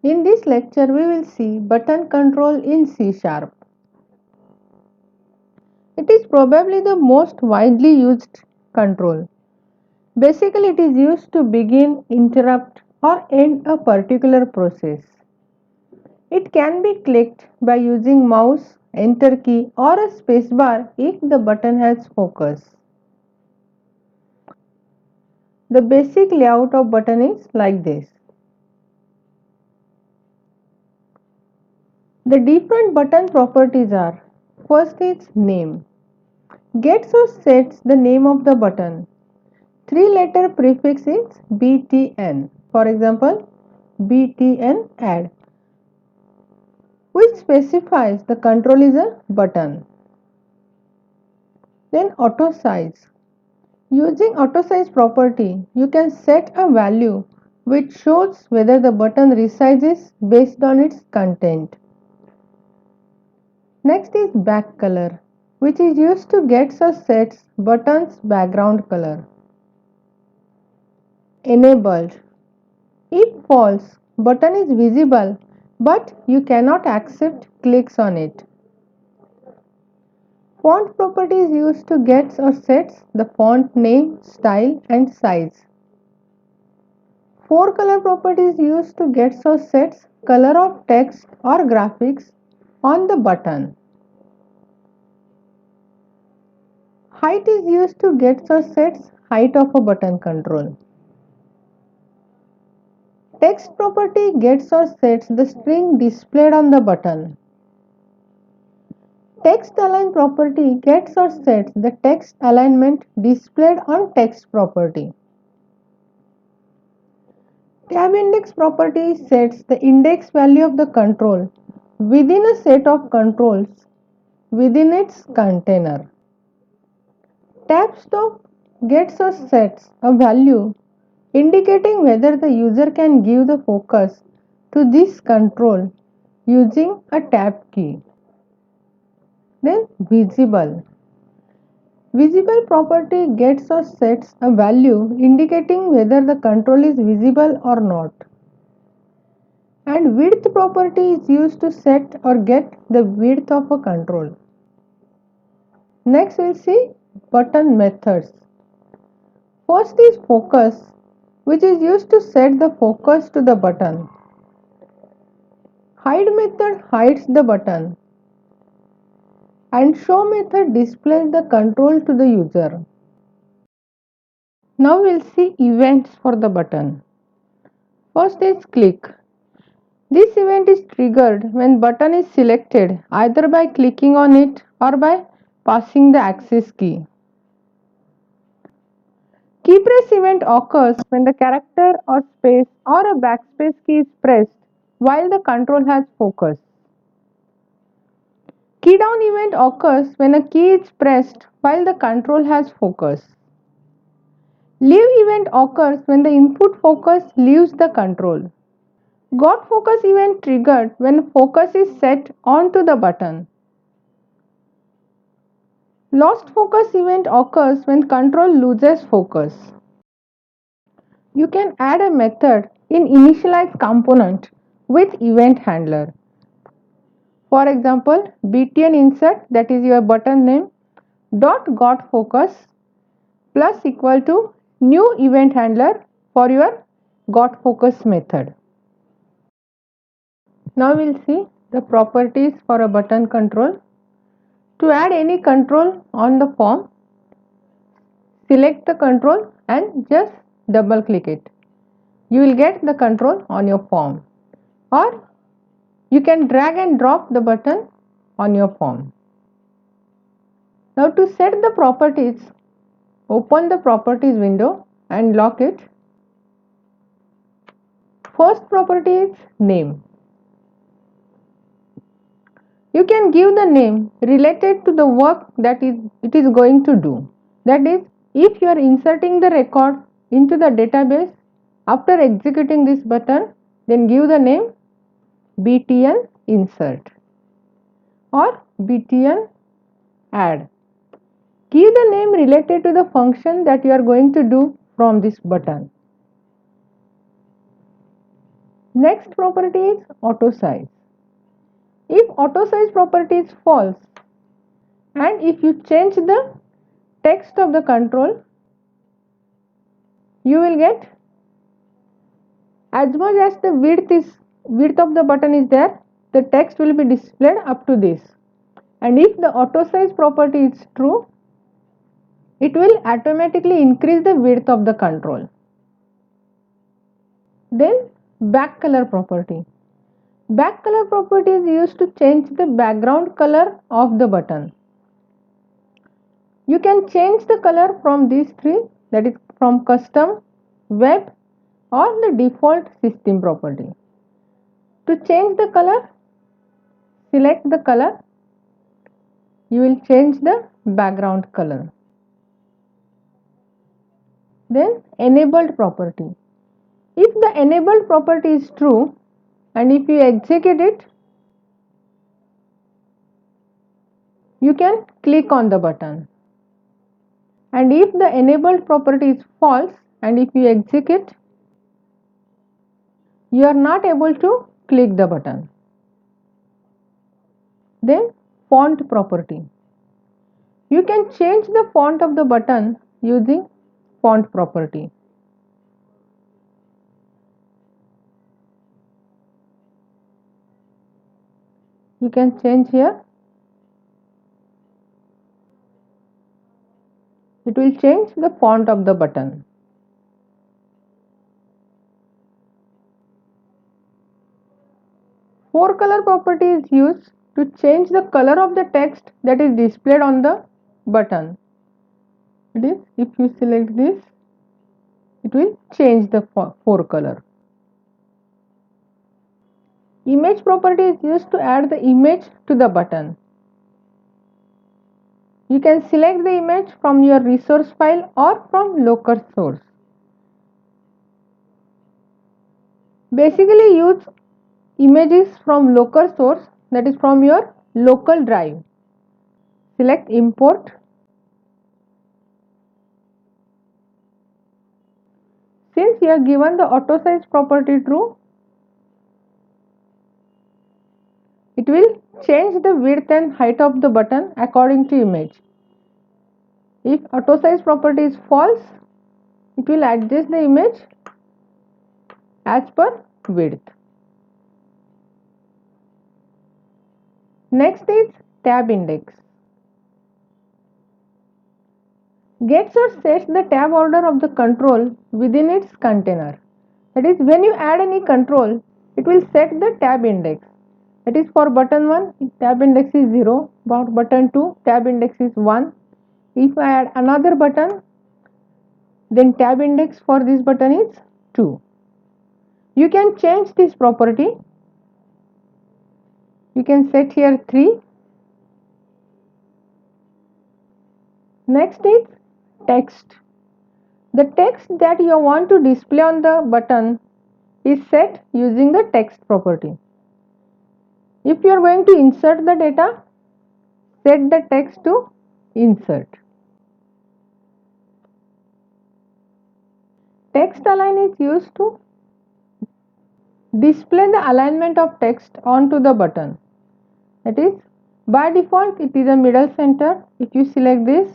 In this lecture, we will see button control in C Sharp. It is probably the most widely used control. Basically, it is used to begin, interrupt, or end a particular process. It can be clicked by using mouse, enter key, or a spacebar if the button has focus. The basic layout of button is like this. The different button properties are: first is name. Gets or sets the name of the button. Three-letter prefix is btn. For example, btn add, which specifies the control is a button. Then auto size. Using auto size property, you can set a value which shows whether the button resizes based on its content. Next is back color, which is used to get or sets button's background color. Enabled. If false, button is visible but you cannot accept clicks on it. Font property is used to get or sets the font name, style and size. Forecolor property is used to get or sets color of text or graphics on the button. Height is used to get or sets height of a button control. Text property gets or sets the string displayed on the button. Text align property gets or sets the text alignment displayed on text property. Tab index property sets the index value of the control within a set of controls within its container. Tab stop gets or sets a value indicating whether the user can give the focus to this control using a tab key. Then visible. Visible property gets or sets a value indicating whether the control is visible or not. And width property is used to set or get the width of a control. Next we'll see button methods. First is focus, which is used to set the focus to the button. Hide method hides the button. And show method displays the control to the user. Now we'll see events for the button. First is click. This event is triggered when button is selected either by clicking on it or by passing the access key. Key press event occurs when the character or space or a backspace key is pressed while the control has focus. Key down event occurs when a key is pressed while the control has focus. Leave event occurs when the input focus leaves the control. Got focus event triggered when focus is set onto the button. Lost focus event occurs when control loses focus. You can add a method in initialize component with event handler. For example, btn insert, that is your button name, dot got focus plus equal to new event handler for your got focus method. Now we'll see the properties for a button control. To add any control on the form, select the control and just double click it. You will get the control on your form, or you can drag and drop the button on your form. Now to set the properties, open the properties window and lock it. First property is name. You can give the name related to the work that it is going to do. That is, if you are inserting the record into the database after executing this button, then give the name btn insert or btn add. Give the name related to the function that you are going to do from this button. Next property is auto size. If auto size property is false and if you change the text of the control, you will get as much as the width of the button is there, the text will be displayed up to this. And if the auto size property is true, it will automatically increase the width of the control. Then back color property. Back color property is used to change the background color of the button. You can change the color from these three, that is from custom, web or the default system property. To change the color, select the color. You will change the background color. Then enabled property. If the enabled property is true and if you execute it, you can click on the button. And if the enabled property is false and if you execute, you are not able to click the button. Then font property. You can change the font of the button using font property. You can change here. It will change the font of the button. Four color property is used to change the color of the text that is displayed on the button. It is, if you select this, it will change the four color. Image property is used to add the image to the button. You can select the image from your resource file or from local source. Basically use images from local source, that is from your local drive. Select import. Since you are given the auto size property true, it will change the width and height of the button according to image. If auto size property is false, it will adjust the image as per width. Next is tab index. Gets or sets the tab order of the control within its container. That is, when you add any control, it will set the tab index. That is, for button 1, tab index is 0. For button 2, tab index is 1. If I add another button, then tab index for this button is 2. You can change this property. You can set here 3. Next is text. The text that you want to display on the button is set using the text property. If you are going to insert the data, set the text to insert. Text align is used to display the alignment of text onto the button. That is, by default it is a middle center. If you select this,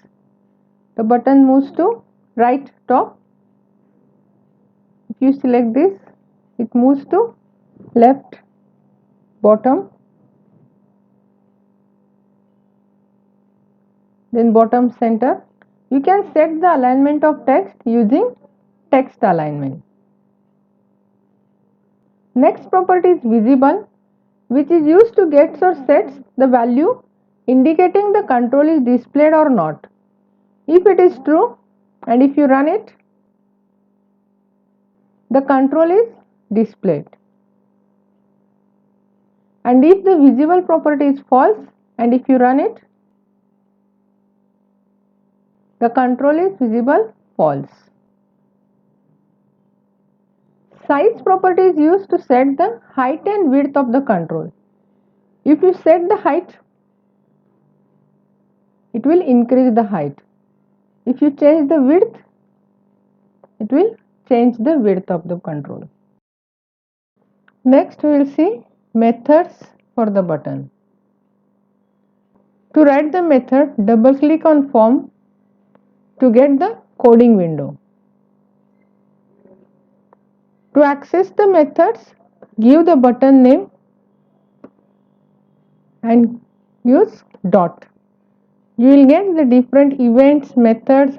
the button moves to right top. If you select this, it moves to left bottom, then bottom center. You can set the alignment of text using text alignment. Next property is visible, which is used to gets or sets the value indicating the control is displayed or not. If it is true and if you run it, the control is displayed. And if the visible property is false and if you run it, the control is visible false. Size property is used to set the height and width of the control. If you set the height, it will increase the height. If you change the width, it will change the width of the control. Next we will see methods for the button. To write the method, double click on form to get the coding window. To access the methods, give the button name and use dot. You will get the different events methods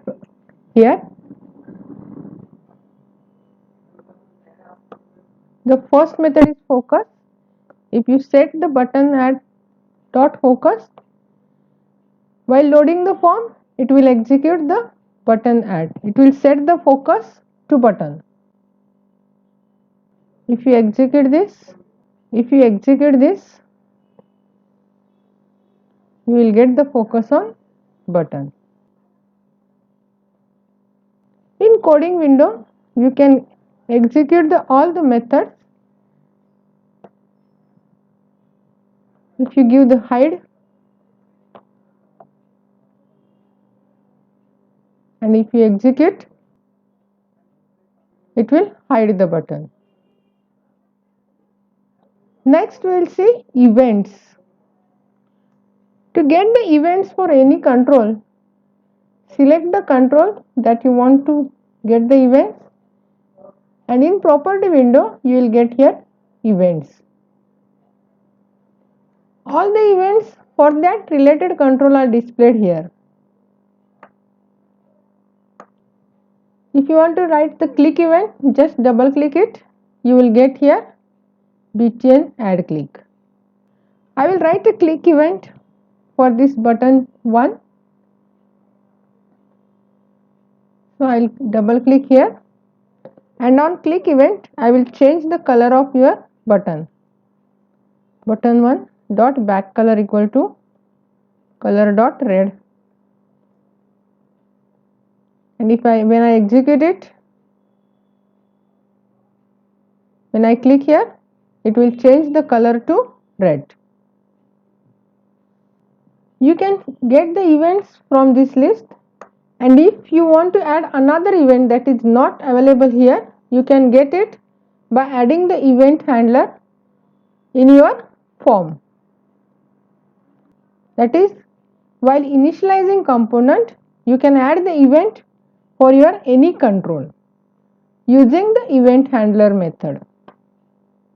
here. The first method is focus. If you set the button at dot focus, while loading the form, it will execute the button add. It will set the focus to button. If you execute this, you will get the focus on button. In coding window, you can execute all the methods. If you give the hide and if you execute, it will hide the button. Next we will see events. To get the events for any control, select the control that you want to get the events, and in property window you will get here events. All the events for that related control are displayed here. If you want to write the click event, just double click it. You will get here btn add click. I will write a click event for this button 1. So I will double click here, and on click event I will change the color of your button. Button 1 dot back color equal to color dot red, and when I execute it, when I click here, it will change the color to red. You can get the events from this list, and if you want to add another event that is not available here, you can get it by adding the event handler in your form. That is, while initializing component, you can add the event for your any control using the event handler method.